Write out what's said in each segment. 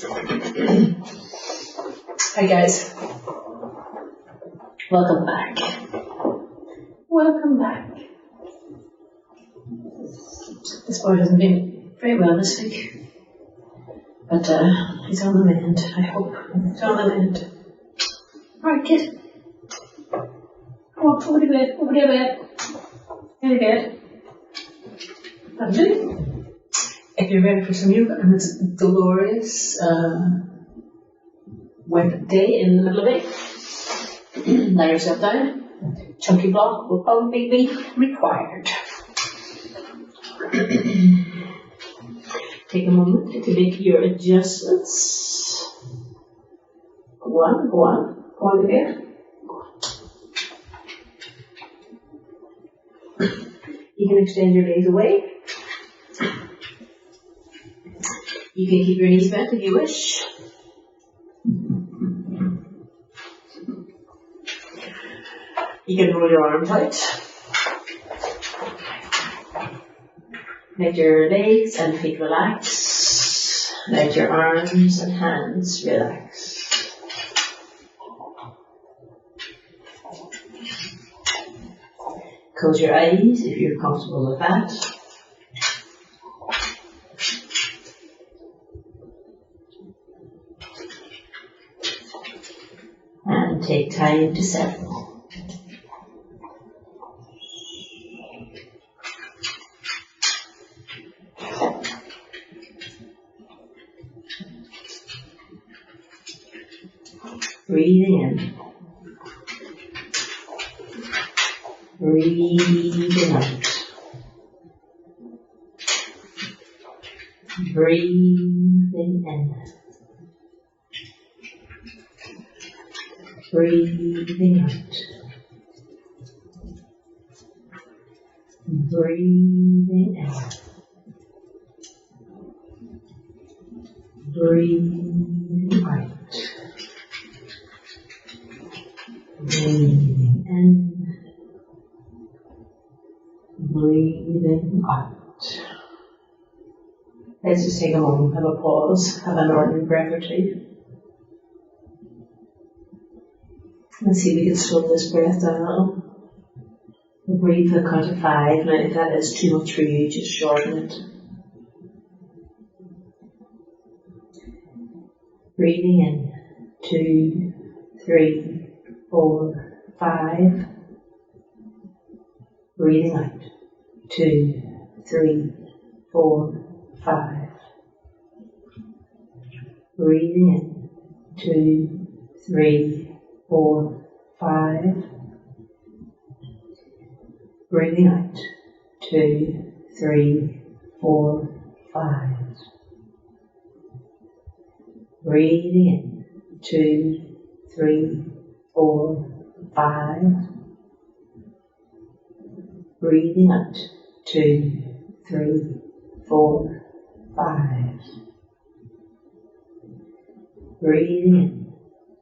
Hi guys. Welcome back. Welcome back. This boy hasn't been very well this week. But he's on the mend, I hope. He's on the mend. Alright, kid. Come on, over to bed. Over to bed. In bed. Lovely. If you're ready for some yoga, and it's a glorious wet day in the middle of it, lie yourself down. Chunky block will probably be required. Take a moment to make your adjustments. Go on there. You can extend your legs away. You can keep your knees bent if you wish. You can roll your arms out. Let your legs and feet relax. Let your arms and hands relax. Close your eyes if you're comfortable with that. And take time to settle. Breathing in. Breathing out. Breathing in. Breathing out. Breathing in. Breathing out. Breathing in. Breathing out. Let's just take a moment, have a pause, have an ordinary breath or two. And see if we can slow this breath down a little. We'll breathe for the count of 5. Now if that is too much for you, just shorten it. Breathing in. 2, 3, 4, 5. Breathing out. 2, 3, 4, 5. Breathing in. 2, 3, 4, 5. Breathing out. 2, 3, 4, 5. Breathing in. 2, 3, 4, 5. Breathing out. 2, 3, 4, 5. Breathing in.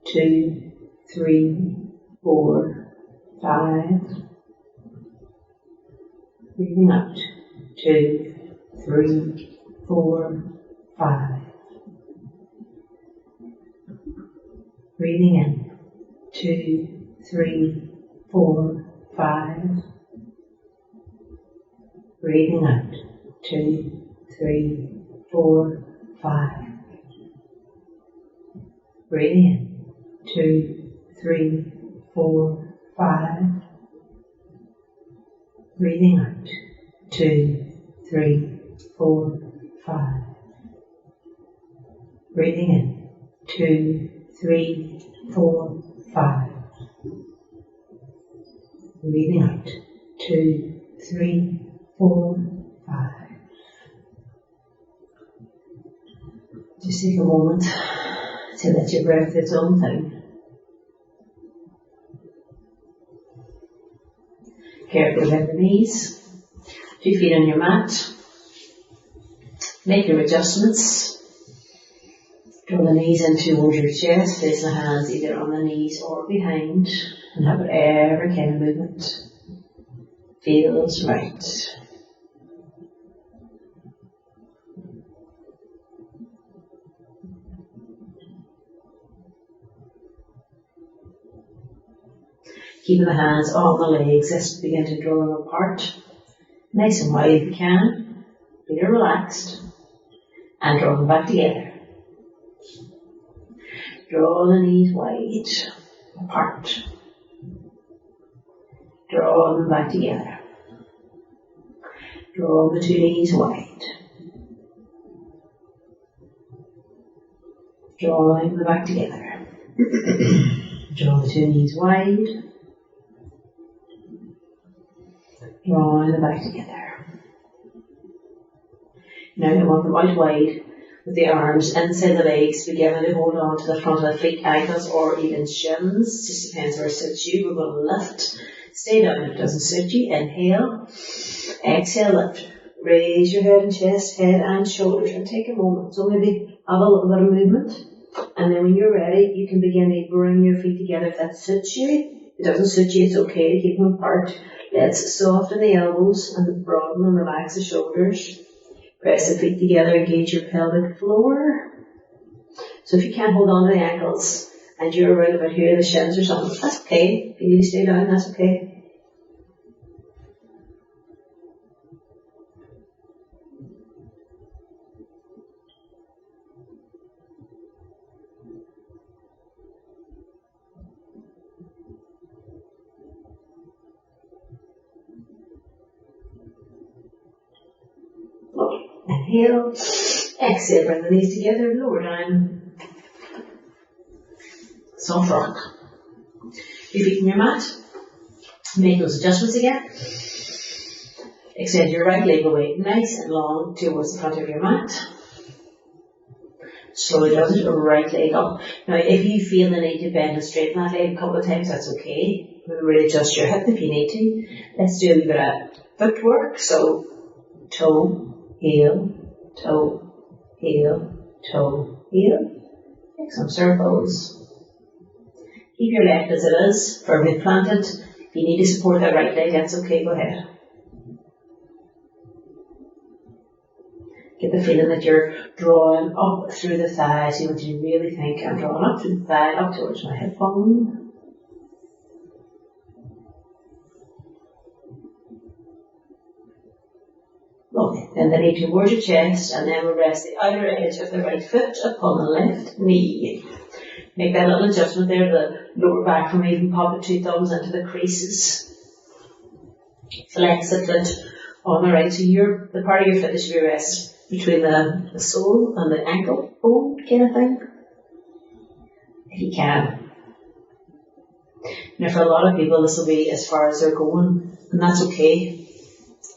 2, 3, 4, 5. Breathing out. 2, 3, 4, 5. Breathing in. 2, 3, 4, 5. Breathing out. 2, 3, 4, 5. Breathing in. 2, 3, 4, 5. Breathing out. 2, 3, 4, 5. Breathing in. 2, 3, 4, 5. Breathing out. 2, 3, 4, 5. Just take a moment to let your breath do its own thing. Carefully bend the knees. 2 feet on your mat. Make your adjustments. Draw the knees in towards your chest. Place the hands either on the knees or behind. And have whatever kind of movement feels right. Keeping the hands on the legs, let's begin to draw them apart. Nice and wide if you can. Feet are relaxed. And draw them back together. Draw the knees wide, apart. Draw them back together. Draw the two knees wide. Drawing them back together. Draw the two knees wide. Drawing them back together. Now I want them out wide with the arms inside the legs, beginning to hold on to the front of the feet, ankles, or even shins. Just depends where it suits you. We're going to lift. Stay down if it doesn't suit you. Inhale. Exhale, lift. Raise your head and chest, head and shoulders, and take a moment. So maybe have a little bit of movement. And then when you're ready, you can begin to bring your feet together if that suits you. If it doesn't suit you, it's okay to keep them apart. Let's soften the elbows and broaden and relax the shoulders. Press the feet together, engage your pelvic floor. So if you can't hold on to the ankles and you're around about here, the shins or something, that's okay. If you need to stay down, that's okay. Inhale, exhale, bring the knees together, lower down. Soft rock. Your feet on your mat. Make those adjustments again. Extend your right leg away nice and long towards the front of your mat. Slowly down the right leg up. Now if you feel the need to bend and straighten that leg a couple of times, that's okay. Really adjust your hip if you need to. Let's do a bit of footwork. So toe, heel, toe, heel, toe, heel. Make some circles. Keep your left as it is, firmly planted. If you need to support that right leg, that's okay, go ahead. Get the feeling that you're drawing up through the thighs. You want to really think, I'm drawing up through the thigh, up towards my hip bone. Lovely. Then the knee towards your chest, and then we'll rest the outer edge of the right foot upon the left knee. Make that little adjustment there, the lower back from even pop the two thumbs into the creases. Flex the foot on the right, so the part of your foot that should be rested between the sole and the ankle bone kind of thing, if you can. Now for a lot of people this will be as far as they're going, and that's okay.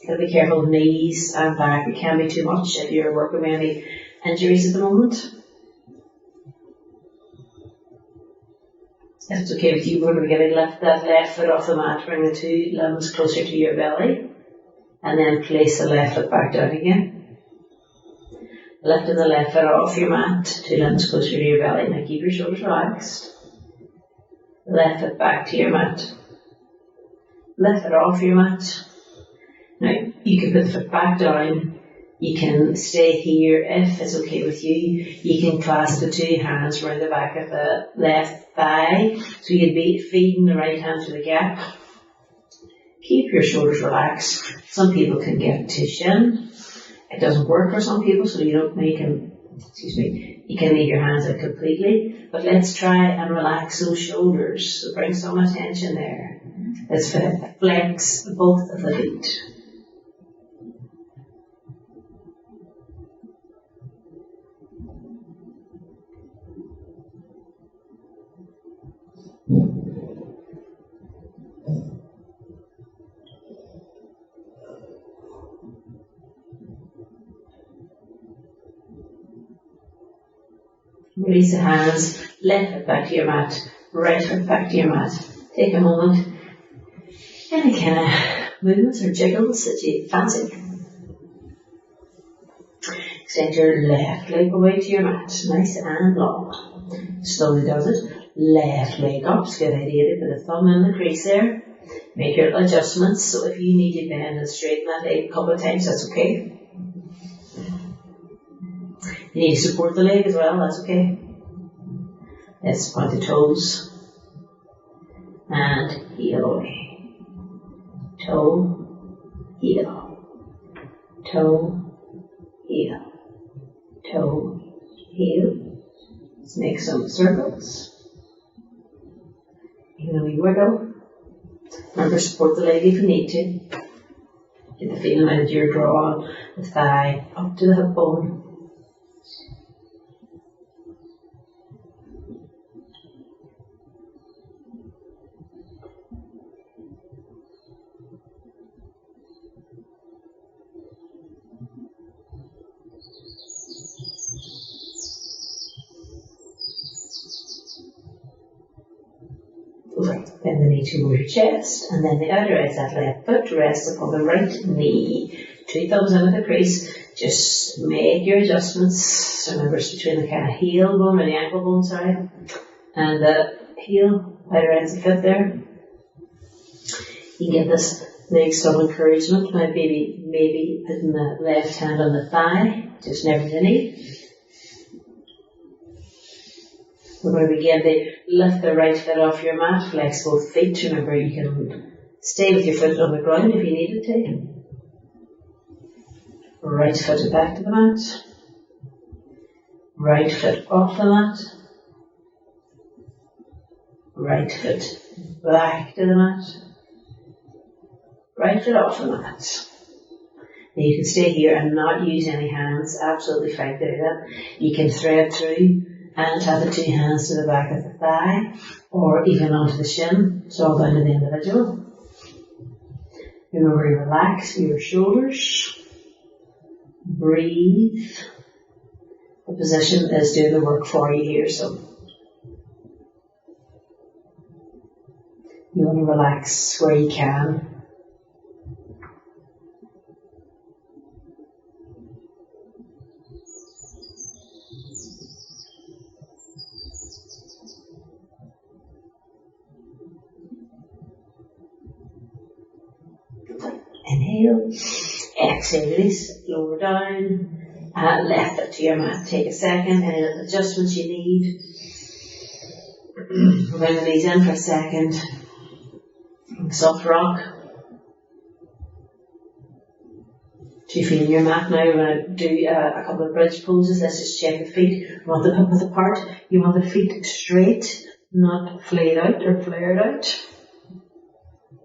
Gotta be careful of knees and back. It can be too much if you're working with any injuries at the moment. If it's okay with you, we're going to lift that left foot off the mat, bring the two limbs closer to your belly, and then place the left foot back down again. Lifting the left foot off your mat, two limbs closer to your belly. Now keep your shoulders relaxed. Left foot back to your mat. Left foot off your mat. Now you can put the foot back down. You can stay here if it's okay with you. You can clasp the two hands around the back of the left thigh. So you'd be feeding the right hand to the gap. Keep your shoulders relaxed. Some people can get to shin. It doesn't work for some people, so you can leave your hands out completely. But let's try and relax those shoulders. So bring some attention there. Let's flex both of the feet. Release the hands, left foot back to your mat, right foot back to your mat. Take a moment. Any kind of movements or jiggles that you fancy. Extend your left leg away to your mat, nice and long. Slowly does it. Left leg up, it's a good idea to put the thumb in the crease there. Make your adjustments, so if you need to bend and straighten that leg a couple of times, that's okay. You need to support the leg as well, that's okay. Let's point the toes and heel away. Toe, heel, toe, heel, toe, heel. Let's make some circles. Even a wee wiggle. Remember, support the leg if you need to. Get the feeling as you're drawing the thigh up to the hip bone. Right. Bend the knee towards your chest, and then the outer edge of that left foot rests upon the right knee. 2 thumbs in at the crease. Just make your adjustments. So remember, it's between the kind of heel bone or the ankle bone, sorry, and the heel, outer edge of the foot there. You get this leg some encouragement. Now maybe putting the left hand on the thigh, just never the knee. We're going to begin to lift the right foot off your mat, flex both feet. Remember, you can stay with your foot on the ground if you needed to. Right foot back to the mat. Right foot off the mat. Right foot back to the mat. Right foot off the mat. Now you can stay here and not use any hands. Absolutely fine to do that. You can thread through and have the 2 hands to the back of the thigh, or even onto the shin. It's all down to the individual. Remember to relax your shoulders. Breathe. The position is doing the work for you here, so you want to relax where you can. Inhale, exhale, release, lower down, left foot to your mat. Take a second, any adjustments you need. Bring the knees in for a second. Soft rock. 2 feet in your mat now. We're going to do a couple of bridge poses. Let's just check the feet. You want the hip width apart. You want the feet straight, not flayed out or flared out.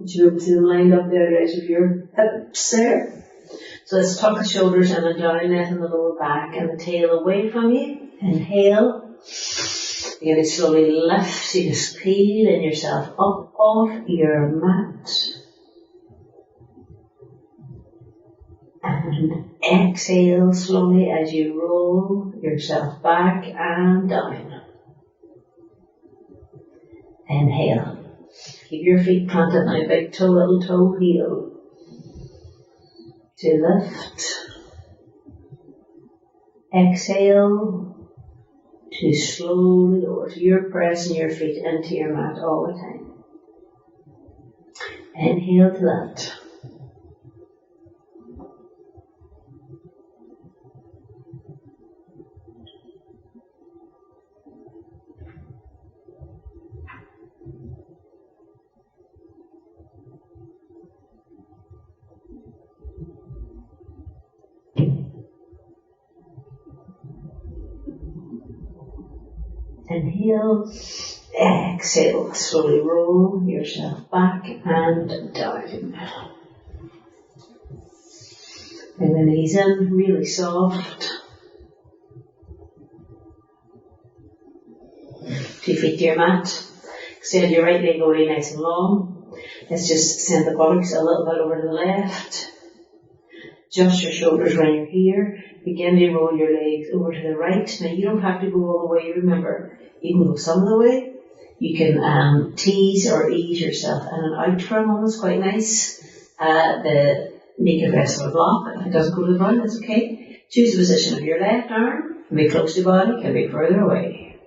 You will see them lined up the outer edge of your hips there. So let's tuck the shoulders and the down net and the lower back and the tail away from you. Inhale. You're going to slowly lift. You just peeling yourself up off your mat. And exhale slowly as you roll yourself back and down. Inhale. Keep your feet planted now, big toe, little toe, heel. To lift. Exhale. To slowly lower. So you're pressing your feet into your mat all the time. Inhale to lift. Inhale, exhale, slowly roll yourself back and down. Bring the knees in, really soft. 2 feet to your mat. Extend your right leg away nice and long. Let's just send the buttocks a little bit over to the left. Adjust your shoulders when you're here. Begin to roll your legs over to the right. Now you don't have to go all the way, remember. You can go some of the way. You can tease or ease yourself in and out for a moment. It's quite nice. The knee can rest on a block. If it doesn't go to the ground, that's okay. Choose the position of your left arm. Can be close to the body, can be further away.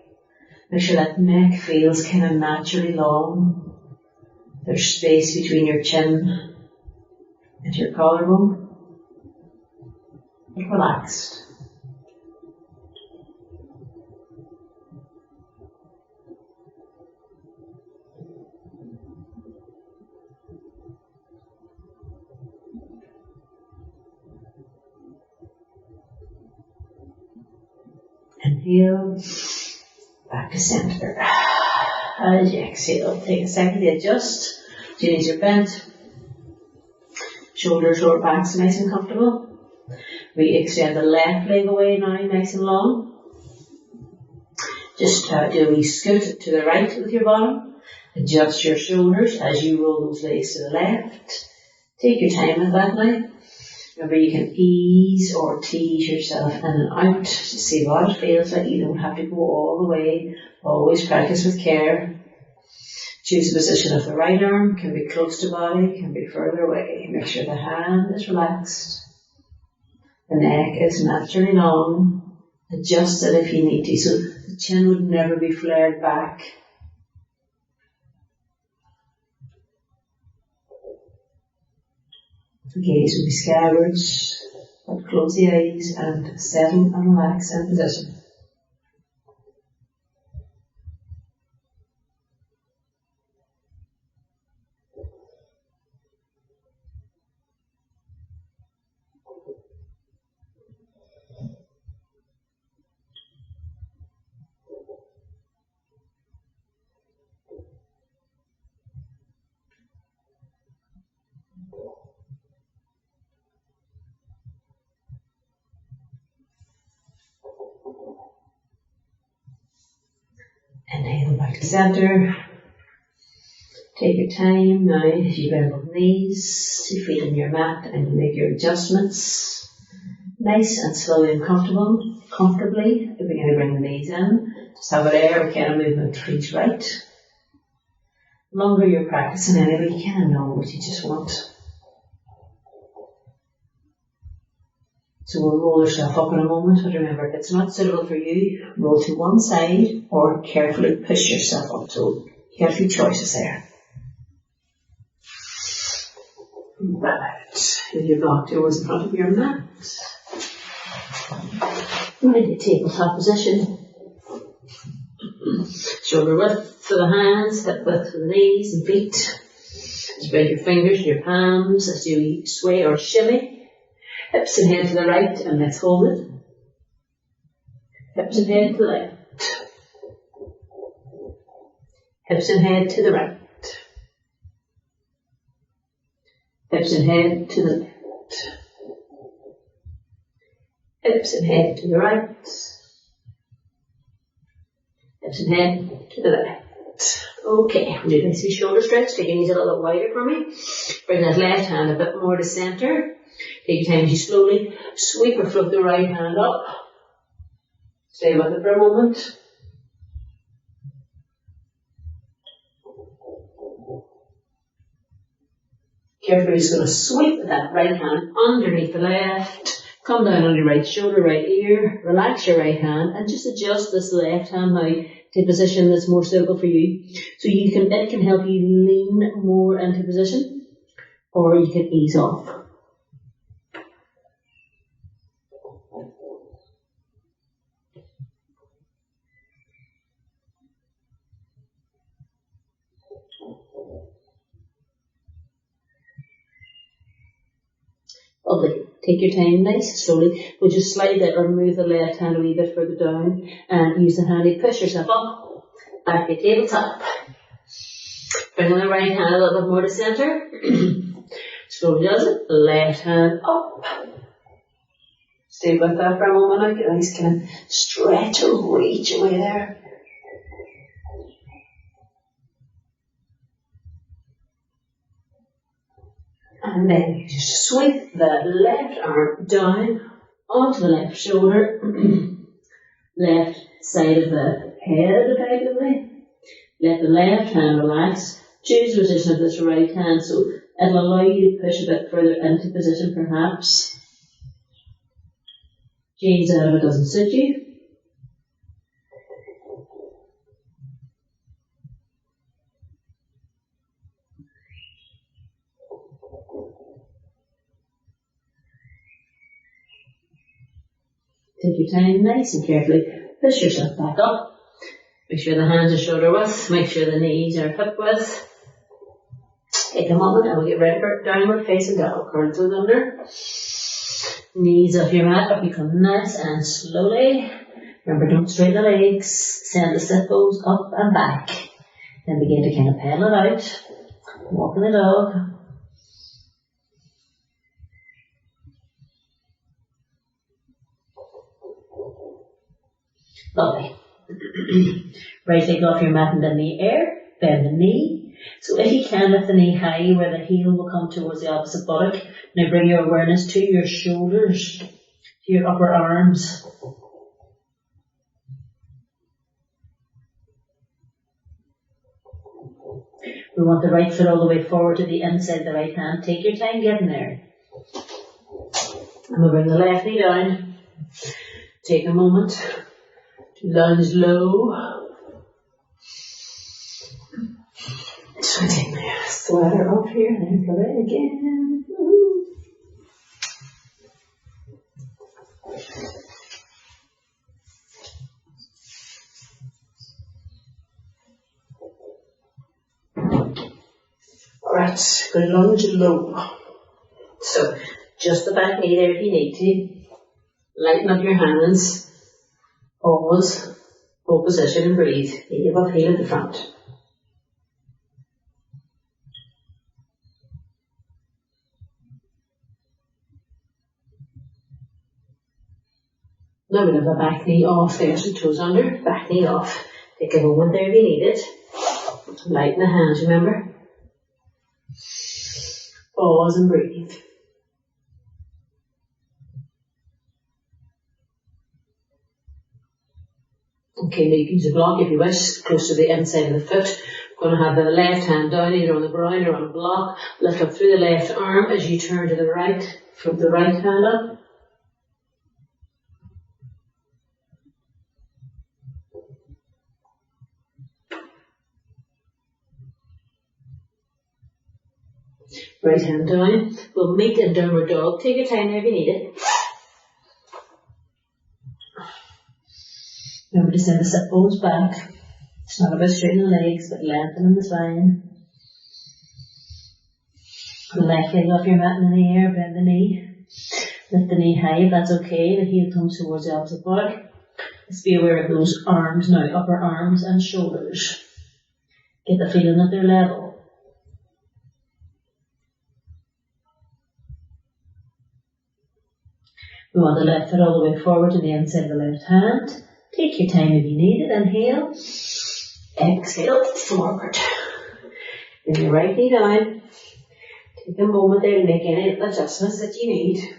Make sure that neck feels kind of naturally long. There's space between your chin and your collarbone. But relaxed. Inhale, back to centre. As you exhale, take a second to adjust. Your knees are bent. Shoulders, lower backs nice and comfortable. We extend the left leg away now, nice and long. Just do a wee scoot to the right with your bottom. Adjust your shoulders as you roll those legs to the left. Take your time with that now. Remember, you can ease or tease yourself in and out to see what it feels like. You don't have to go all the way. Always practice with care. Choose the position of the right arm. Can be close to body, can be further away. Make sure the hand is relaxed. The neck is naturally long. Adjust it if you need to, so the chin would never be flared back. The gaze will be skyward, but close the eyes and settle and relax in position. Inhale back to centre. Take your time now as you bend both knees, your feet on your mat, and you make your adjustments. Nice and slowly and comfortably. We're going to bring the knees in. Just have it there, we kind of movement to each right. The longer you're practicing anyway, you kind of know what you just want. So we'll roll yourself up in a moment, but remember, if it's not suitable for you, roll to one side or carefully push yourself up. So you have a few choices there. Right, with your block towards the front of your mat. Into tabletop position. Shoulder width for the hands, hip width for the knees and feet. Spread your fingers and your palms as you sway or shimmy. Hips and head to the right, and let's hold it. Hips and head to the left. Hips and head to the right. Hips and head to the left. Hips and head to the right. Hips and head to the left. Okay, we'll do this shoulder stretch. Take your knees a little bit wider for me. Bring that left hand a bit more to centre. Take your time as you slowly sweep or float the right hand up. Stay with it for a moment. Carefully, just going to sweep that right hand underneath the left. Come down on your right shoulder, right ear. Relax your right hand and just adjust this left hand now to a position that's more suitable for you. So it can help you lean more into position, or you can ease off. Lovely. Take your time, nice and slowly. We'll just slide that or move the left hand a wee bit further down and use the handy. Push yourself up, back to tabletop. Bring the right hand a little bit more to centre. Slowly does it. Left hand up. Stay with that for a moment. Get a nice kind of stretch or reach away there. And then you just sweep the left arm down onto the left shoulder, left side of the head effectively. Let the left hand relax. Choose the position of this right hand so it'll allow you to push a bit further into position perhaps. Change that if it doesn't suit you. Take your time, nice and carefully. Push yourself back up. Make sure the hands are shoulder width. Make sure the knees are hip width. Take a moment and we'll get ready for downward facing dog. Curl toes under. Knees off your mat, up you come nice and slowly. Remember, don't straighten the legs, send the sit bones up and back. Then begin to kind of pedal it out, walking the dog. Lovely. Right leg off your mat and in the air, bend the knee. So if you can, lift the knee high where the heel will come towards the opposite buttock. Now bring your awareness to your shoulders, to your upper arms. We want the right foot all the way forward to the inside of the right hand. Take your time getting there. And we'll bring the left knee down. Take a moment to lunge low. So I take my sweater off here. There's the leg again. Woo. Alright, good lunge low. So, just the back knee there if you need to. Lighten up your hands. Pause. Hold position and breathe. Heel above heel at the front. Now we'll have the back knee off there, so toes under, back knee off. Take a moment there if you need it. Lighten the hands, remember. Pause and breathe. Okay, now you can use a block if you wish, close to the inside of the foot. Going to have the left hand down either on the ground or on a block. Lift up through the left arm as you turn to the right, from the right hand up. Right hand down. We'll meet in downward dog. Take your time there if you need it. Remember to send the sit bones back. It's not about straightening the legs, but lengthening the spine. The left leg off your mat in the air, bend the knee. Lift the knee high if that's okay. The heel comes towards the opposite buttock. Let's be aware of those arms now, upper arms and shoulders. Get the feeling that they're level. We want the left foot all the way forward to the inside of the left hand. Take your time if you need it. Inhale. Exhale forward. Bring your right knee down. Take a moment there to make any adjustments that you need.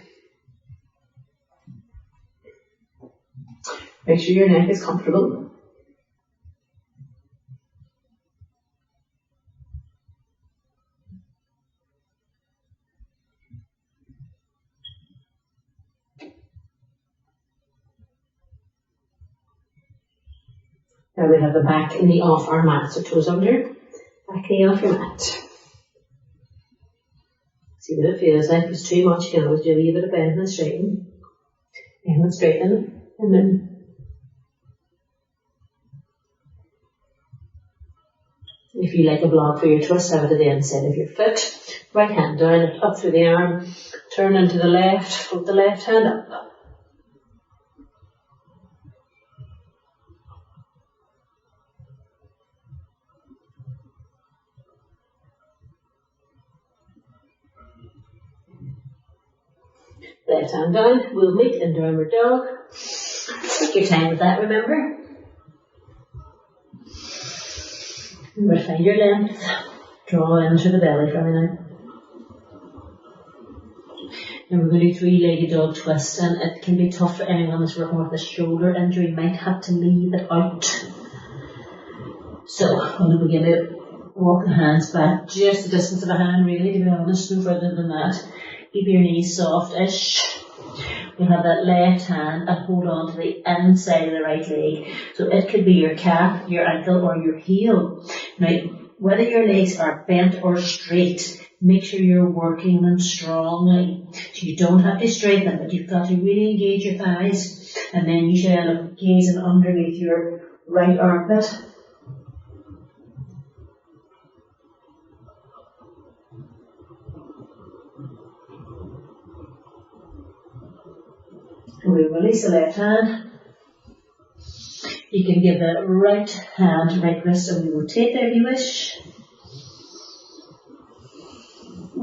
Make sure your neck is comfortable. Now we have the back knee off our mat, so toes under, back knee off your mat. See what it feels like. If it's too much, you can always do a wee bit of bend and straighten. Bend and straighten, and then if you like a block for your twist, have it to the inside of your foot. Right hand down, up through the arm, turn into the left, float the left hand up. Left hand down, we'll meet in downward dog. Take your time with that, remember. Remember to find your length. Draw into the belly for me now. And we're going to do three-legged dog twist, and it can be tough for anyone that's working with a shoulder injury, might have to leave it out. So, I'm going to begin to walk the hands back, just the distance of a hand really, to be honest, no further than that. Keep your knees soft-ish. You'll have that left hand and hold on to the inside of the right leg. So it could be your calf, your ankle or your heel. Now, whether your legs are bent or straight, make sure you're working them strongly. So you don't have to straighten them, but you've got to really engage your thighs. And then you should end up gazing underneath your right armpit. And we release the left hand. You can give the right hand, right wrist a wee rotate there if you wish.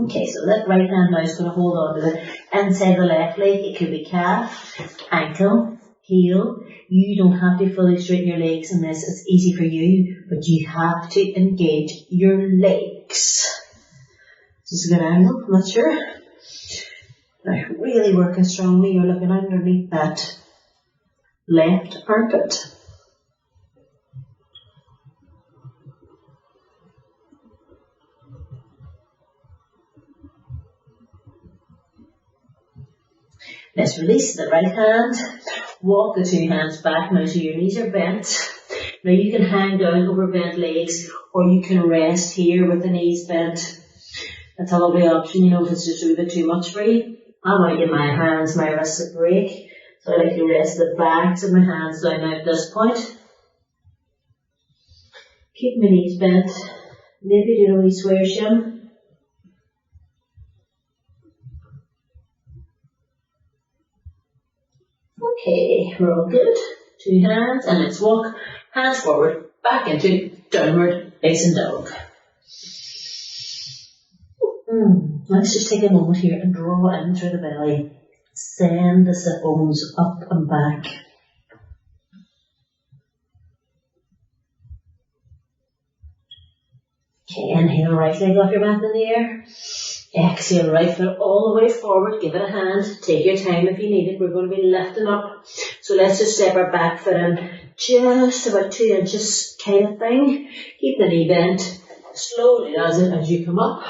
Okay, so that right hand now is going to hold on to the inside of the left leg. It could be calf, ankle, heel. You don't have to fully straighten your legs in this. It's easy for you, but you have to engage your legs. This is a good angle, I'm not sure. Now, really working strongly. You're looking underneath that left armpit. Let's release the right hand. Walk the two hands back now so your knees are bent. Now you can hang down over bent legs, or you can rest here with the knees bent. That's a lovely option, you know, if it's just a wee bit too much for you. I want to give my hands, my wrists a break. So I like to rest the backs of my hands down now at this point. Keep my knees bent. Maybe do a wee square shim. Okay, we're all good. Two hands, and let's walk hands forward, back into downward facing dog. Let's just take a moment here and draw in through the belly. Send the sit bones up and back. Okay, inhale, right leg off your mat in the air. Exhale, right foot all the way forward. Give it a hand. Take your time if you need it. We're going to be lifting up. So let's just step our back foot in just about 2 inches kind of thing. Keep the knee bent. Slowly as you come up.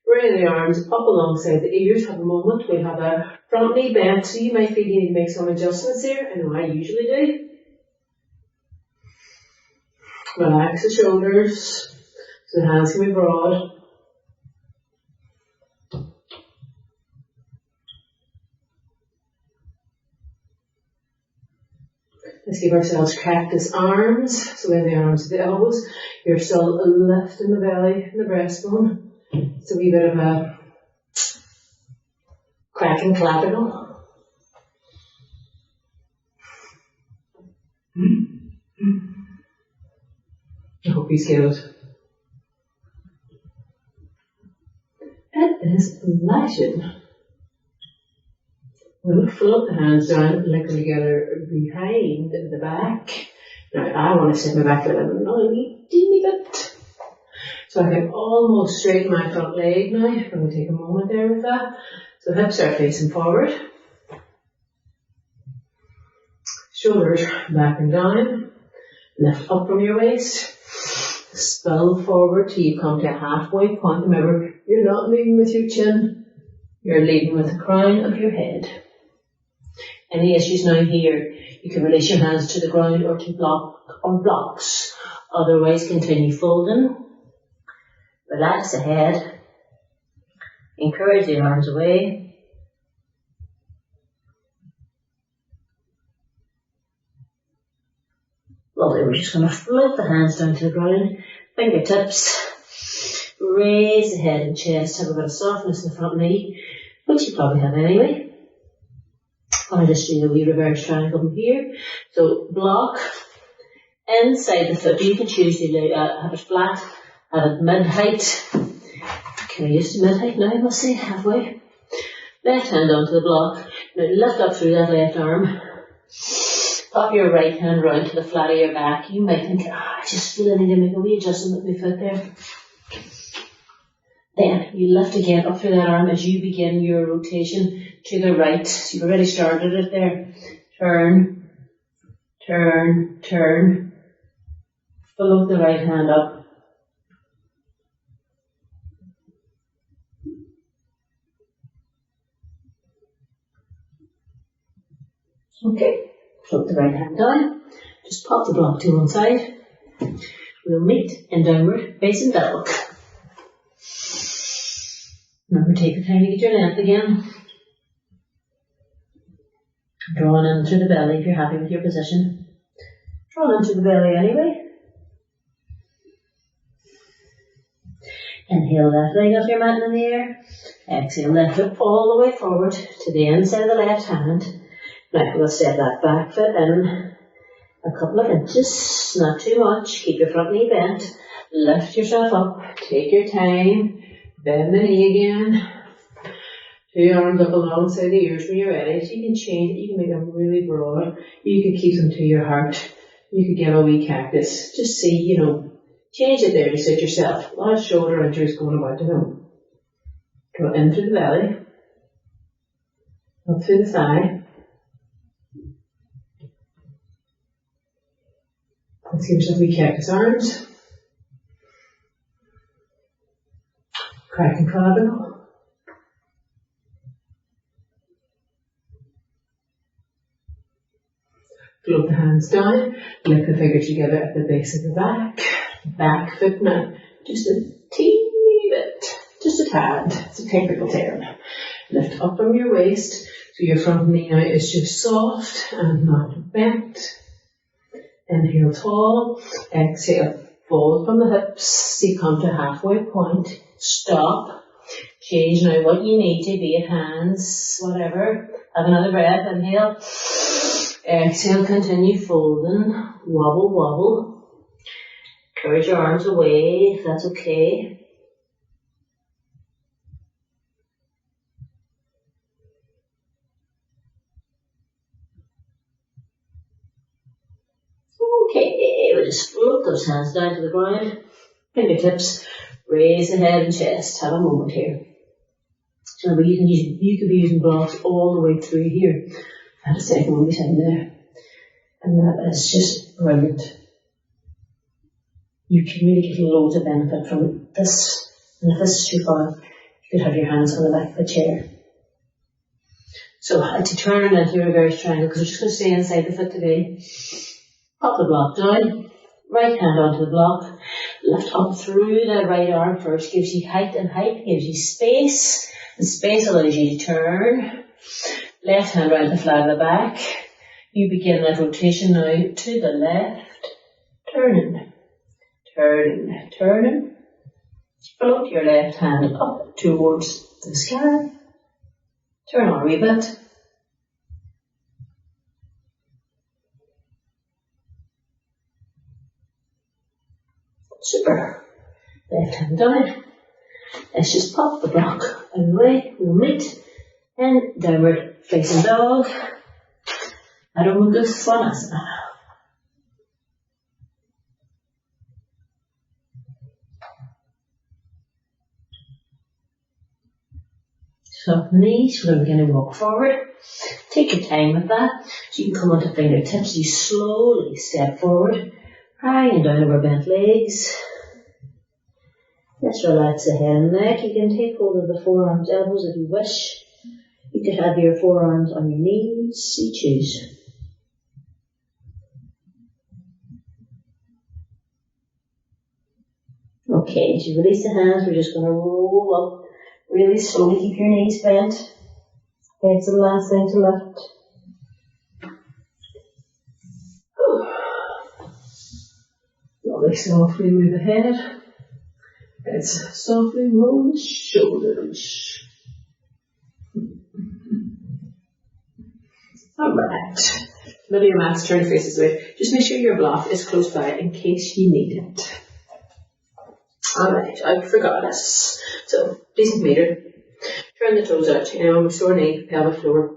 Bring the arms up alongside the ears. Have a moment. We'll have a front knee bent. So you might feel you need to make some adjustments here. I know I usually do. Relax the shoulders. So the hands can be broad. Let's give ourselves cactus arms. So when the arms to the elbows, you're still lifting the belly and the breastbone. It's a wee bit of a cracking clavicle. I hope you get it. It is lashing. We'll float the hands down, leg them together behind the back. Now I want to set my back foot in another wee teeny bit. So I can almost straighten my front leg now. I'm going to take a moment there with that. So hips are facing forward. Shoulders back and down. Lift up from your waist. Spill forward till you come to a halfway point. Remember, you're not leading with your chin. You're leading with the crown of your head. Any issues now here, you can release your hands to the ground or to blocks. Otherwise, continue folding. Relax the head. Encourage the arms away. Lovely. We're just going to float the hands down to the ground. Fingertips. Raise the head and chest. Have a bit of softness in the front knee, which you probably have anyway. I'll just do the wee reverse triangle from here. So block inside the foot. You can choose to have it flat, have it mid-height. Can I use the mid-height now? We'll see, halfway. Left hand onto the block. Now lift up through that left arm. Pop your right hand round to the flat of your back. You might think, I just feel I need to make a wee adjustment with my foot there. Then you lift again up through that arm as you begin your rotation to the right. So you've already started it there. Turn, turn, turn. Float the right hand up. Okay, float the right hand down. Just pop the block to one side. We'll meet in downward facing dog. Remember, take the time to get your length again. Drawing in through the belly if you're happy with your position. Drawing in through the belly anyway. Inhale, left leg off your mat in the air. Exhale, left foot all the way forward to the inside of the left hand. Now we'll step that back foot in a couple of inches, not too much. Keep your front knee bent. Lift yourself up. Take your time. Bend the knee again. 2 arms up alongside the ears when you're ready. So you can change it. You can make them really broad. You can keep them to your heart. You could get a wee cactus. Just see, change it there to suit yourself. A lot of shoulder injuries going about, Go in through the belly. Up through the thigh. Let's give yourself wee cactus arms. Cracking clavicle. Float the hands down, lift the fingers together at the base of the back foot now, just a teeny bit, just a tad, it's a technical term. Lift up from your waist, so your front knee now is just soft and not bent. Inhale tall, exhale, fold from the hips, so you come to halfway point, stop, change now what you need to, be it hands, whatever, have another breath, inhale. Exhale, continue folding, wobble, wobble. Curve your arms away if that's okay. Okay, we'll just float those hands down to the ground. Fingertips, raise the head and chest. Have a moment here. So you could be using blocks all the way through here. Had a second one behind there. And that is just brilliant. You can really get loads of benefit from this. And if this is too far, you could have your hands on the back of the chair. So to turn into a reverse triangle, because we're just going to stay inside the foot today. Pop the block down. Right hand onto the block. Lift up through the right arm first. Gives you height, and height gives you space. And space allows you to turn. Left hand round the flat of the back. You begin that rotation now to the left. Turning, turning, turning. Float your left hand up towards the sky. Turn on a wee bit. Super. Left hand down. Let's just pop the block out of the way. We'll meet in downward facing dog, Adho Mukha Svanasana. Soften the knees, we're going to walk forward. Take your time with that. So you can come onto fingertips, you slowly step forward, high and down over bent legs. Let's relax the head and neck. You can take hold of the forearms, elbows if you wish. You could have your forearms on your knees, you choose. Okay, as you release the hands, we're just going to roll up really slowly. Keep your knees bent. Head's the last thing to lift. Lovely, softly move the head. Let's softly roll the shoulders. Alright, middle of your mat, turn your faces away. Just make sure your block is close by in case you need it. Alright, I forgot us. So, decent meter. Turn the toes out, sore knee, pelvic floor.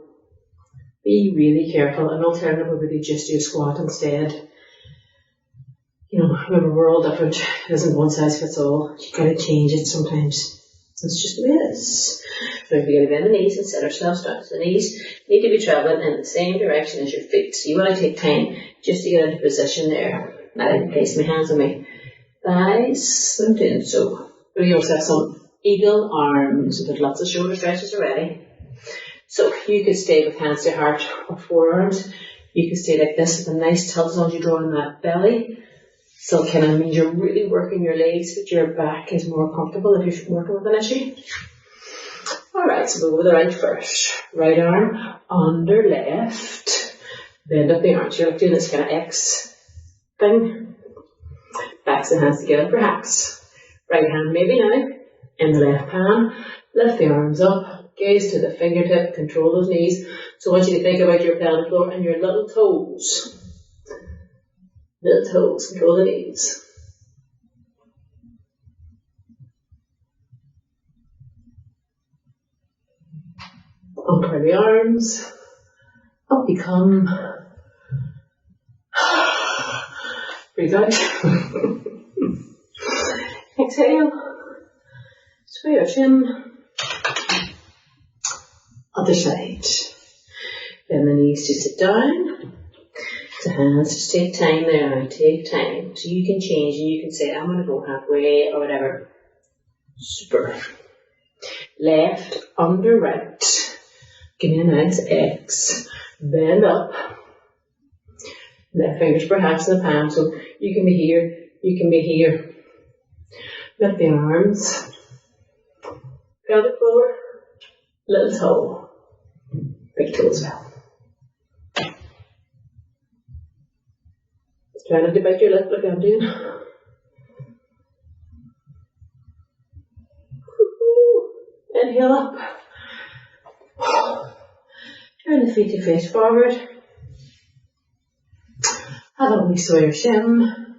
Be really careful. An alternative would be just do a squat instead. Remember we're all different. It isn't one size fits all. You gotta change it sometimes. That's just the way it is. Now we're going to bend the knees and set ourselves down. So the knees need to be travelling in the same direction as your feet. So you want to take time just to get into position there. Now I can place my hands on my thighs, slipped in. So we also have some eagle arms. We've got lots of shoulder stretches already. So you could stay with hands to heart or forearms. You could stay like this with a nice tilt as long as you draw on that belly. So it kind of means you're really working your legs, but your back is more comfortable if you're working with an issue. Alright, so we'll go with the right first. Right arm under left. Bend up the arms. You're like doing this kind of X thing. Backs the hands together perhaps. Right hand maybe now. In the left palm. Lift the arms up. Gaze to the fingertip. Control those knees. So I want you to think about your pelvic floor and your little toes. Little toes, control the knees. Uncurl the arms. Up you come. Breathe out. Exhale. Sway your chin. Other side. Bend the knees to sit down. The hands just take time there now. Take time. So you can change and you can say, I'm going to go halfway or whatever. Super. Left under right. Give me a nice X. Bend up. Left fingers perhaps in the palm. So you can be here. You can be here. Lift the arms. Pelvic floor. Little toe. Big toe as well. Try not to bite your lip like I'm doing. Inhale up. Turn the feet to face forward. Have a wee sway your shin.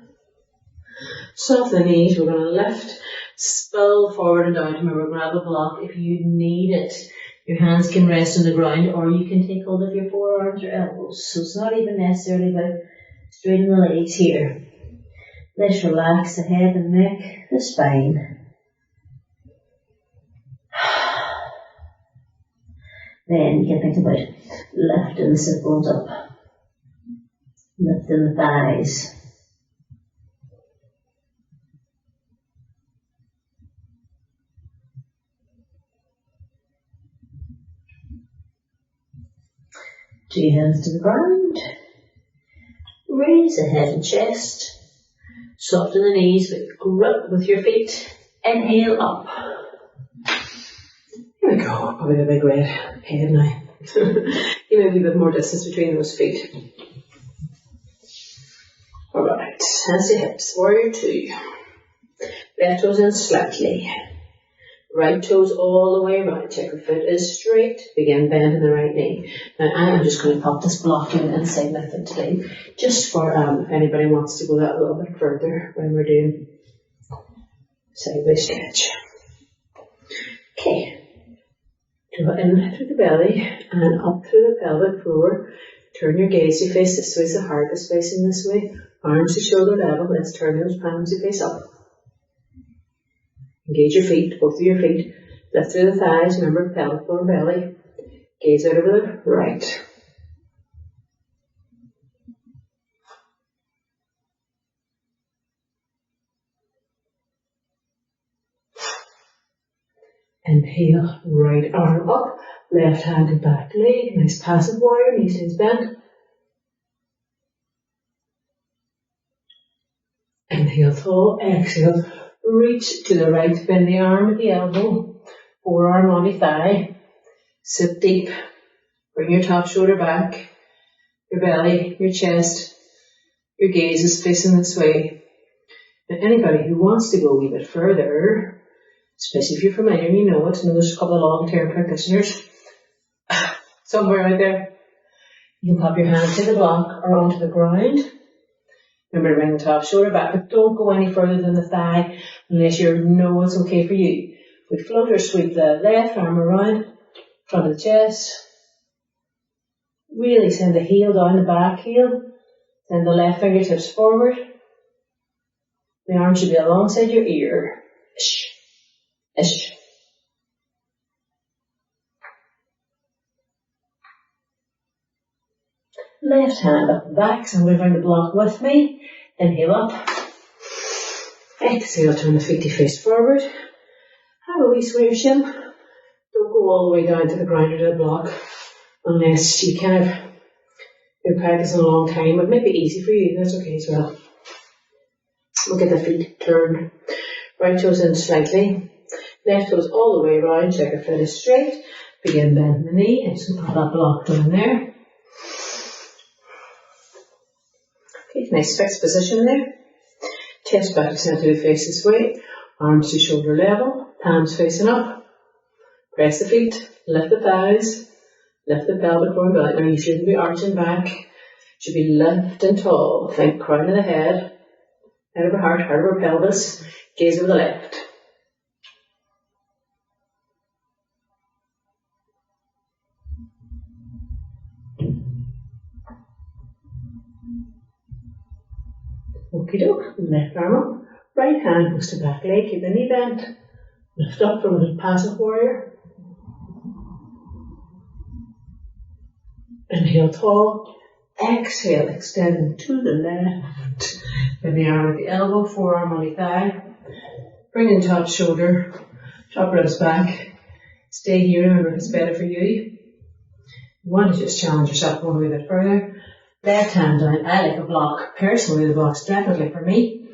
Soften the knees. We're going to lift, spill forward and down. Remember, grab a block if you need it. Your hands can rest on the ground, or you can take hold of your forearms or elbows. So it's not even necessarily about straightening the legs here. Let's relax the head and neck, the spine. Then you can think about lifting the sit bones up. Lifting the thighs. Two hands to the ground. Raise the head and chest. Soften the knees, but grip with your feet. Inhale up. Here we go. Probably a big red head now. Give me a wee bit more distance between those feet. Alright, hands to hips. Warrior two. Left toes in slightly. Right toes all the way around. Check your foot is straight. Begin bending the right knee. Now I'm just going to pop this block in inside my foot today, just for if anybody wants to go that a little bit further when we're doing sideways stretch. Okay. Draw in through the belly and up through the pelvic floor. Turn your gaze to face this way, so heart is facing this way. Arms to shoulder level. Let's turn those palms to face up. Engage your feet, both of your feet. Lift through the thighs. Remember, pelvic floor, belly. Gaze out over the right. Inhale, right arm up, left hand to back leg. Nice passive warrior, knee stays bent. Inhale, tall. Exhale, reach to the right, bend the arm at the elbow, forearm on the thigh. Sit deep. Bring your top shoulder back, your belly, your chest. Your gaze is facing this way. And anybody who wants to go a wee bit further, especially if you're familiar and you know it, and there's a couple of long-term practitioners somewhere out there, you can pop your hand to the block or onto the ground. Remember to bring the top shoulder back, but don't go any further than the thigh unless you know it's okay for you. We float or sweep the left arm around, front of the chest. Really send the heel down the back heel. Send the left fingertips forward. The arm should be alongside your ear. Ish. Ish. Left hand up the back, so I'm going to bring the block with me. Inhale up. Exhale, turn the feet to face forward. Have a wee sway your shin. Don't go all the way down to the ground or to the block unless you kind of been practicing a long time. It might be easy for you, that's okay as well. We'll get the feet turned. Right toes in slightly. Left toes all the way around. Check your foot is straight. Begin bending the knee. I'm just going to put that block down there. Okay, nice fixed position there. Chest back to centre to face this way. Arms to shoulder level. Palms facing up. Press the feet. Lift the thighs. Lift the pelvic floor and belly. Now you shouldn't be arching back. Should be lift and tall. Think crown of the head, head of the heart, heart of our pelvis, gaze over the left. Okie doke, left arm up, right hand goes to back leg, keep the knee bent, lift up from the passive warrior. Inhale tall, exhale, extending to the left. Bend the arm at the elbow, forearm on the thigh. Bring in top shoulder, top ribs back. Stay here, remember it's better for you. You want to just challenge yourself one wee bit further. Left hand down, I like a block. Personally, the block's definitely for me.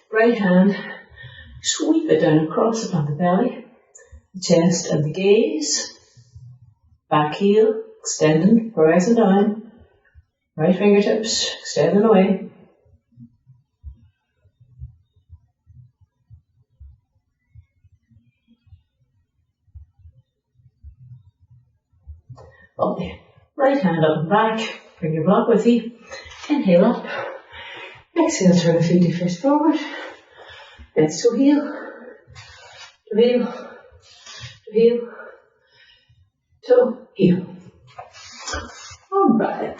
Right hand, sweep it down across the front of the belly, the chest and the gaze. Back heel, extending, rising down. Right fingertips, extending away. Lovely. Right hand up and back. Bring your block with you. Inhale up. Exhale, turn the feet face forward. Let's toe heel. Toe heel. Toe heel. Toe heel. Alright.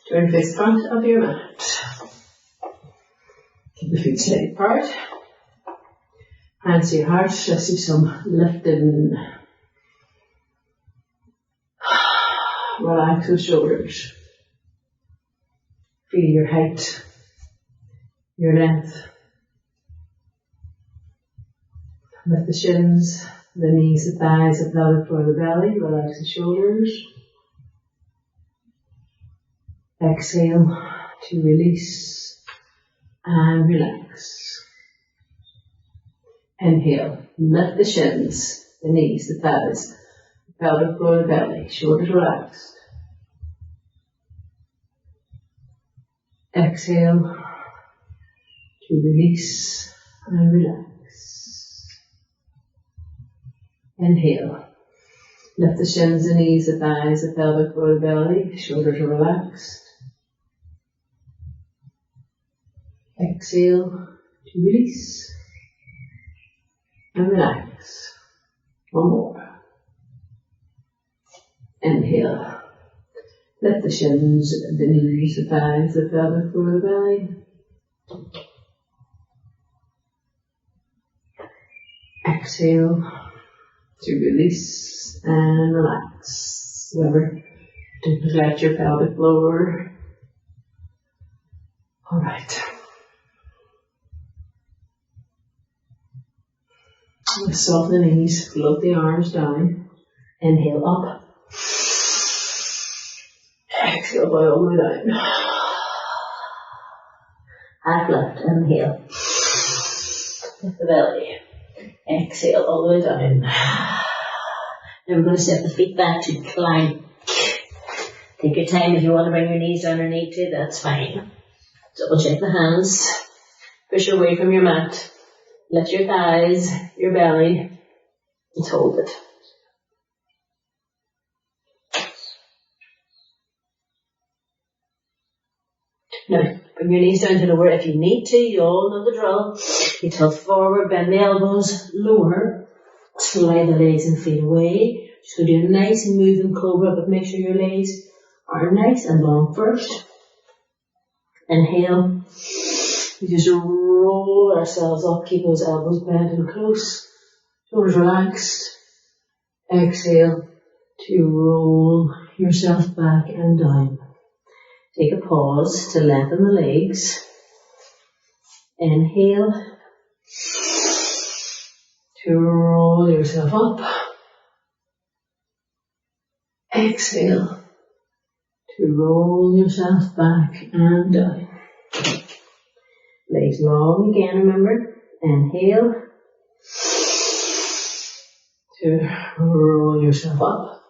Turn face front of your mat. Keep the feet slightly apart. Hands to your heart. Let's do some lifting. Relax the shoulders. Feel your height, your length. Lift the shins, the knees, the thighs, the pelvic floor, the belly. Relax the shoulders. Exhale to release and relax. Inhale, lift the shins, the knees, the thighs, the pelvic floor, the belly. Shoulders relaxed. Exhale to release and relax. Inhale. Lift the shins, the knees, the thighs, the pelvic floor, the belly. Shoulders are relaxed. Exhale to release and relax. One more. Inhale. Lift the shins, the knees, the thighs, the pelvic floor, the belly. Exhale to release and relax. Remember to protect your pelvic floor. Alright. Soften the knees, float the arms down. Inhale up. Exhale, bow all the way down. Half lift, inhale. Lift the belly. Exhale, all the way down. Now we're going to step the feet back to plank. Take your time. If you want to bring your knees down or knee to, that's fine. Double check the hands. Push away from your mat. Lift your thighs, your belly. Just hold it. Now, bring your knees down to lower if you need to. You all know the drill. You tilt forward, bend the elbows, lower. Slide the legs and feet away. Just go do a nice moving cobra, but make sure your legs are nice and long first. Inhale. We just roll ourselves up. Keep those elbows bent and close. Shoulders relaxed. Exhale to roll yourself back and down. Take a pause to lengthen the legs. Inhale to roll yourself up. Exhale to roll yourself back and down. Legs long again, remember. Inhale to roll yourself up.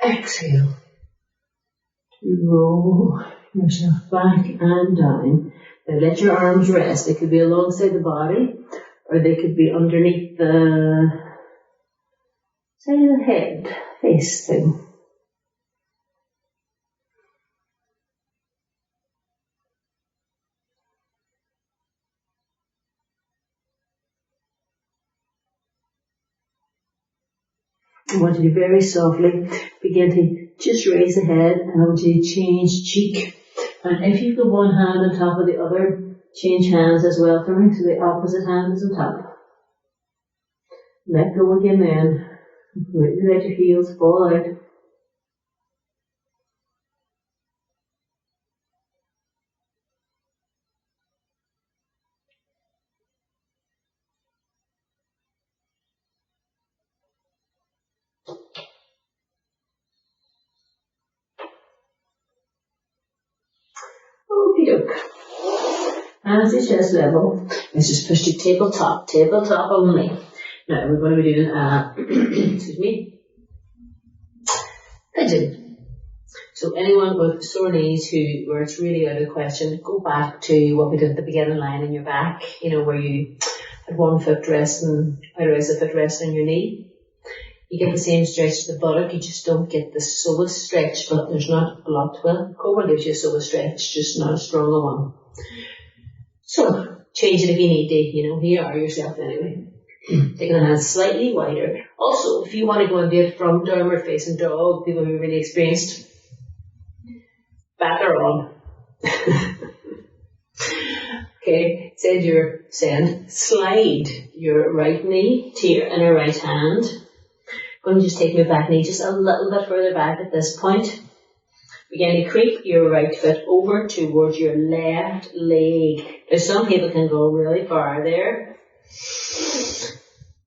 Exhale to roll yourself back and down. Now let your arms rest. They could be alongside the body or they could be underneath the side of the head. face thing. I want you to very softly begin to just raise the head, and I want you to change cheek. And if you've got one hand on top of the other, change hands as well for me, so the opposite hand is on top. Let go again then. Really let your heels fall out. Okie doke. Hands to chest level. Let's just push to tabletop only. Now we're going to be doing excuse me, pigeon. So anyone with sore knees where it's really out of the question, go back to what we did at the beginning, lying in your back, where you had one foot resting, otherwise the foot resting on your knee. You get the same stretch to the buttock, you just don't get the psoas stretch, but there's not a lot to it. Cobra gives you a psoas stretch, just not a stronger one. So, change it if you need to, here are yourself anyway. Taking the hands slightly wider. Also, if you want to go and do it from downward facing dog, people who are really experienced, back or on. Okay, slide your right knee to your inner right hand. Going to just take your back knee just a little bit further back at this point. Begin to creep your right foot over towards your left leg. Now some people can go really far there.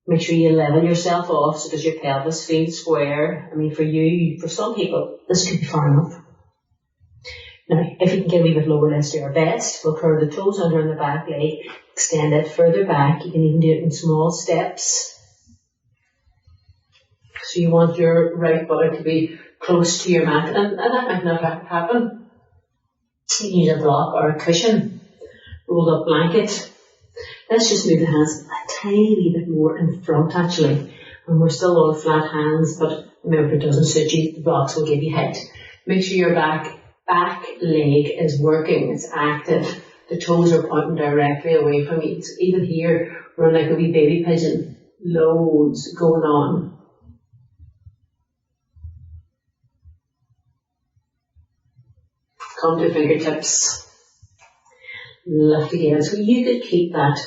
Make sure you level yourself off so that your pelvis feels square. For some people, this could be far enough. Now, if you can get a wee bit lower, let's do our best. We'll curve the toes under on the back leg, extend it further back. You can even do it in small steps. So you want your right buttock to be close to your mat, and that might not happen. You can use a block or a cushion, rolled up blanket. Let's just move the hands a tiny bit more in front actually. And we're still on flat hands, but remember, if it doesn't suit you, the blocks will give you height. Make sure your back leg is working, it's active. The toes are pointing directly away from you. So even here, we're like a wee baby pigeon. Loads going on. Come to fingertips. Lift again. So you could keep that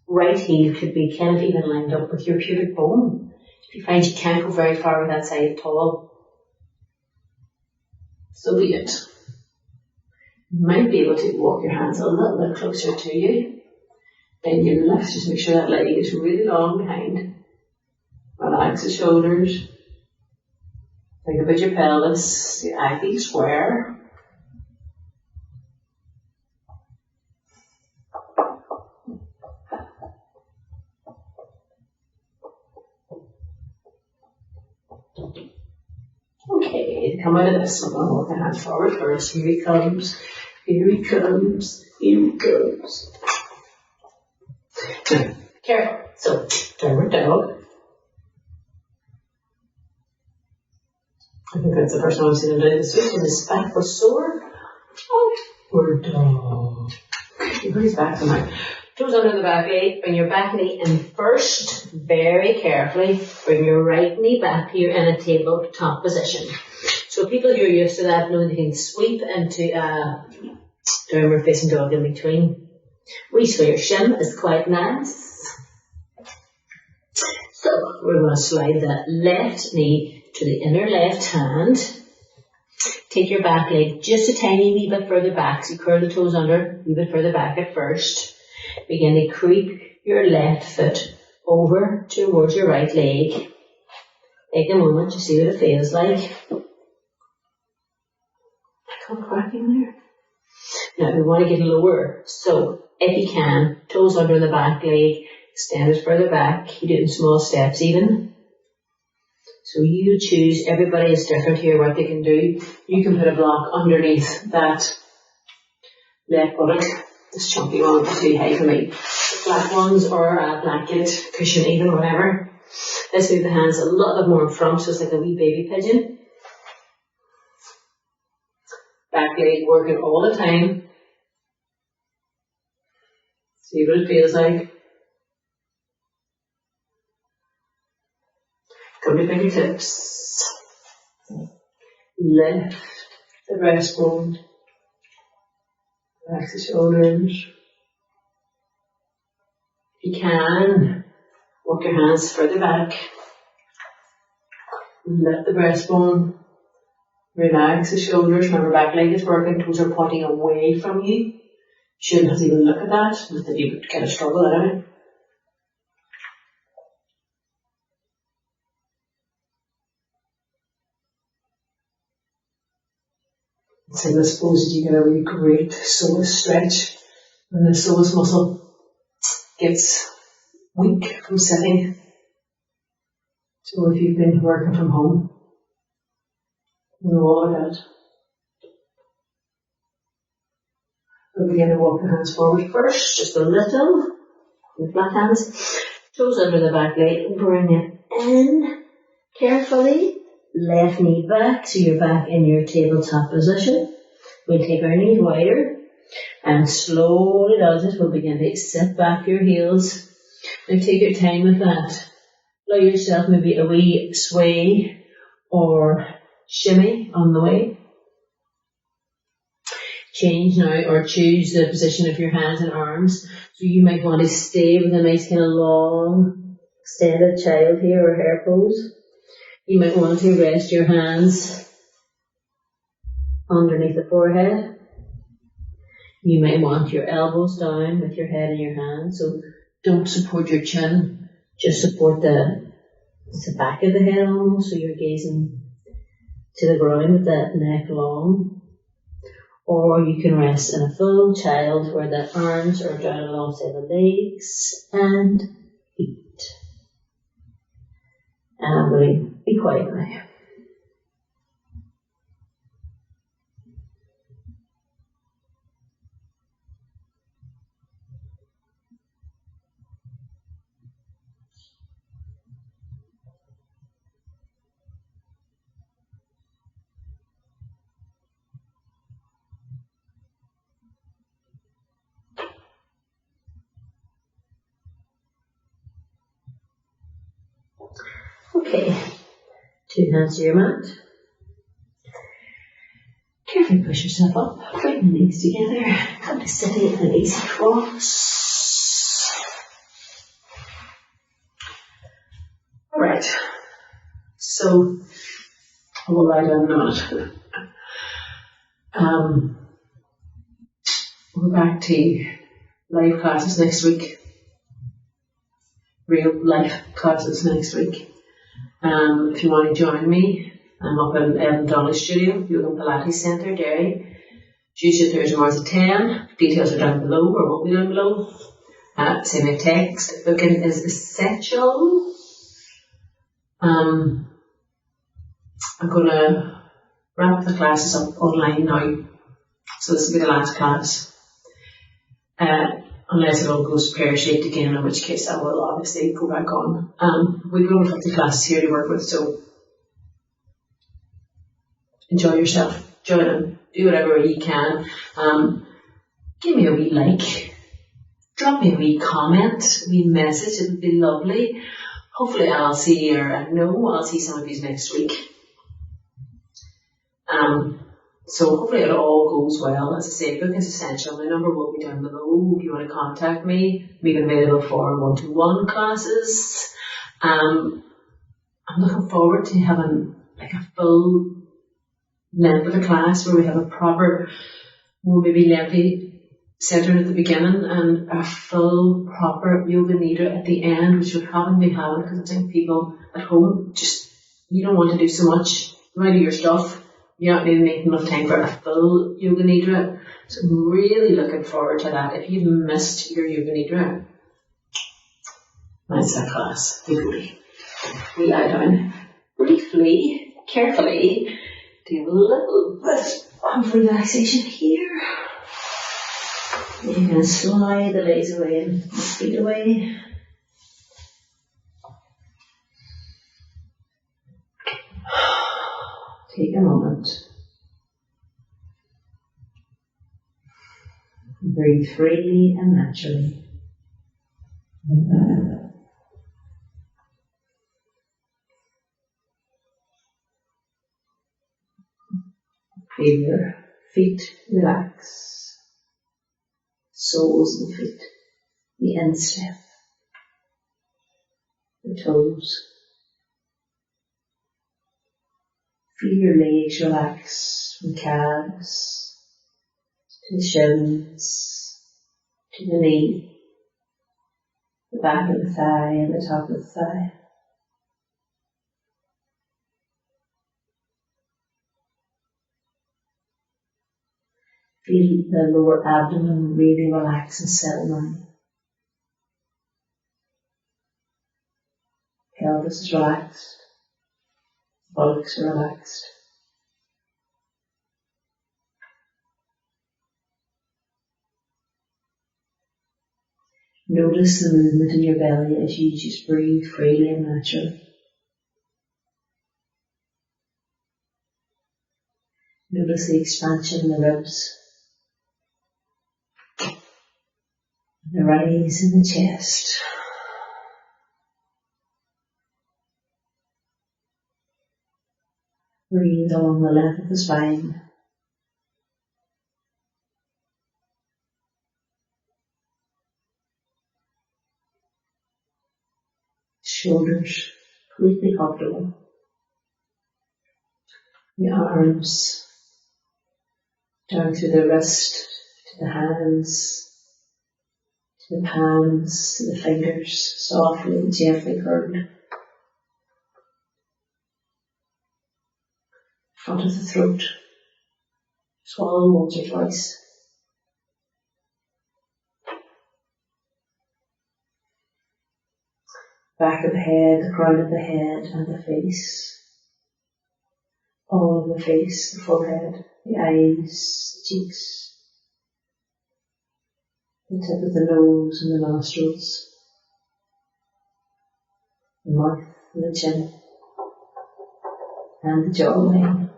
right heel could be kind of even lined up with your pubic bone. If you find you can't go very far with that side at all, so be it. You might be able to walk your hands a little bit closer to you. Then you lift, just make sure that leg is really long behind. Relax the shoulders. Think about your pelvis, the eye square. Okay, come out of this. I'm going to walk the hands forward first. Here he comes. Here he comes. Here he comes. Now, careful. So, downward dog. I think that's the first time I've seen him do this week, and his back was sore. Downward dog. You put his back on my toes under the back leg, bring your back knee in first, very carefully. Bring your right knee back here in a tabletop position. So people who are used to that know they can sweep into downward facing dog in between. Reach for your shin is quite nice. So we're going to slide that left knee to the inner left hand. Take your back leg just a tiny wee bit further back. So you curl the toes under, a wee bit further back at first. Begin to creep your left foot over towards your right leg. Take a moment to see what it feels like. I got cracking there. Now we want to get lower. So if you can, toes under the back leg, extend it further back. You do it in small steps even. So you choose, everybody is different here what they can do. You can put a block underneath that left buttock. This chunky one is too high for me. The flat ones or a blanket, cushion even, whatever. Let's move the hands a little bit more in front, so it's like a wee baby pigeon. Back leg working all the time. See what it feels like. Come to fingertips. Lift the breastbone. Relax the shoulders. If you can, walk your hands further back. Lift the breastbone. Relax the shoulders. Remember, back leg is working. Toes are pointing away from you. You shouldn't have to even look at that. Not that you would kind of struggle out of it. Same as suppose you get a really great psoas stretch when the psoas muscle gets weak from sitting. So if you've been working from home, you know all about that. We'll begin to walk the hands forward first, just a little, with flat hands. Toes under the back leg, bring it in carefully. Left knee back, so you're back in your tabletop position. We'll take our knees wider, and slowly as it, we'll begin to sit back your heels. Now take your time with that. Allow yourself maybe a wee sway or shimmy on the way. Change now, or choose the position of your hands and arms. So you might want to stay with a nice kind of long, extended child here or hare pose. You might want to rest your hands underneath the forehead. You might want your elbows down with your head in your hands. So don't support your chin, just support the back of the head almost, so you're gazing to the ground with that neck long. Or you can rest in a full child where the arms are down alongside the legs and feet. And I'm going to be quiet now. Okay, 2 hands to your mat. Carefully push yourself up, bring the legs together, come to sitting and easy cross. Alright, so I will lie down in a minute. We're back to live classes next week. Real life classes next week. If you want to join me, I'm up in Evan Donnelly's studio, Yoga Pilates Centre, Derry. Tuesday, Thursday, March at 10. Details are down below, or will be down below. Send me a text. Booking is essential. I'm going to wrap the classes up online now. So this will be the last class. Unless it all goes pear-shaped again, in which case I will obviously go back on. We've got over 50 classes here to work with, so enjoy yourself, join in, do whatever you can. Give me a wee like, drop me a wee comment, a wee message, it would be lovely. Hopefully I'll see, or I know I'll see some of you next week. So hopefully it all goes well. As I say, book is essential. My number will be down below if you want to contact me. I'm even available for one-to-one classes. I'm looking forward to having like a full length of a class where we have a proper, more maybe lengthy centre at the beginning and a full proper yoga nidra at the end, which we haven't been having because I think people at home just, you don't want to do so much. You want to do your stuff. You're not really making enough time for a full yoga nidra. So I'm really looking forward to that. If you've missed your yoga nidra, that's that class. We lie down briefly, carefully, do a little bit of relaxation here. You can slide the legs away and the feet away. Take a moment. Breathe freely and naturally. Feel your feet relax. Soles of the feet. The instep. The toes. Feel your legs relax from calves to the shins, to the knee, the back of the thigh and the top of the thigh. Feel the lower abdomen really relax and settle down. Pelvis is relaxed. Buttocks are relaxed. Notice the movement in your belly as you just breathe freely and naturally. Notice the expansion in the ribs, the rise in the chest. Breathe along the length of the spine. Shoulders completely comfortable. The arms down through the wrist, to the hands, to the palms, to the fingers, softly and gently curled. Front of the throat. Swallow once or twice. Back of the head, the crown of the head, and the face. All of the face, the forehead, the eyes, the cheeks, the tip of the nose and the nostrils, the mouth and the chin, and the jawline.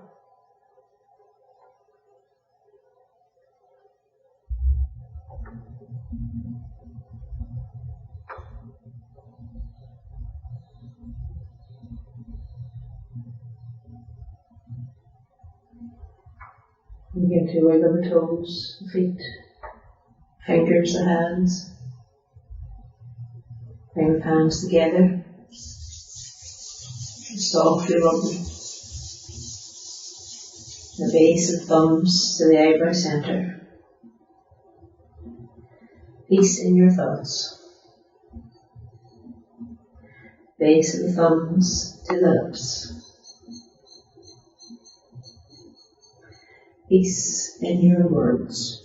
Begin to wiggle the toes, the feet, fingers, the hands. Bring the palms together. And softly rub them. The base of the thumbs to the eyebrow centre. Peace in your thoughts. Base of the thumbs to the lips. Peace in your words.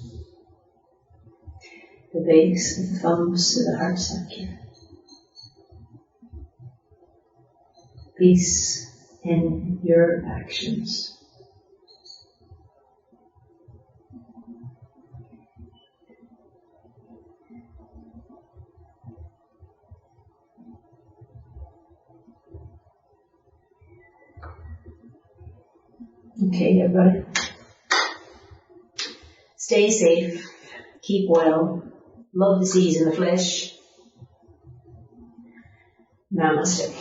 The base of the thumbs to the heart center. Peace in your actions. Okay, everybody. Stay safe. Keep well. Love the seas in the flesh. Namaste.